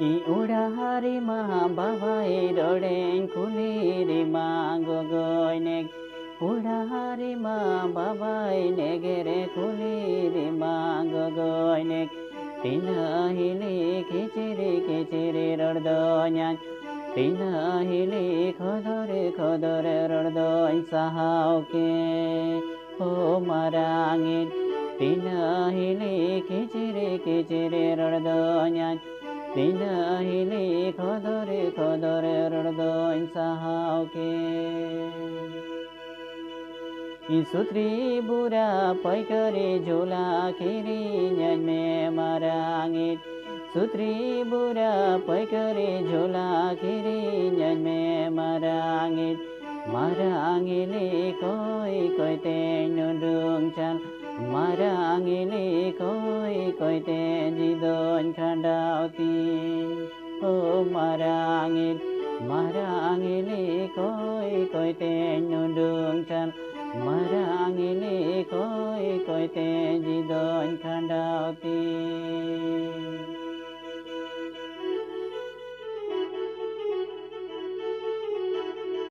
I ura hari ma bavai doden kuliri ma gogoy nek ura hari ma bavai negere kuliri ma gogoy nek tina hili kichiri rordonyan tina hili khodore rordon sahauke ho marangin tina hili kichiri rordonyan tina hili khodore rordon sahauke Isutri bura paikari jula kiri nyanme marangit Sutri bura paikari jula kiri nyanme marangit Marangili koi ten nundung chan Marangili koi ten jidon khandautin Oh marangili koi ten nundung chan Marangili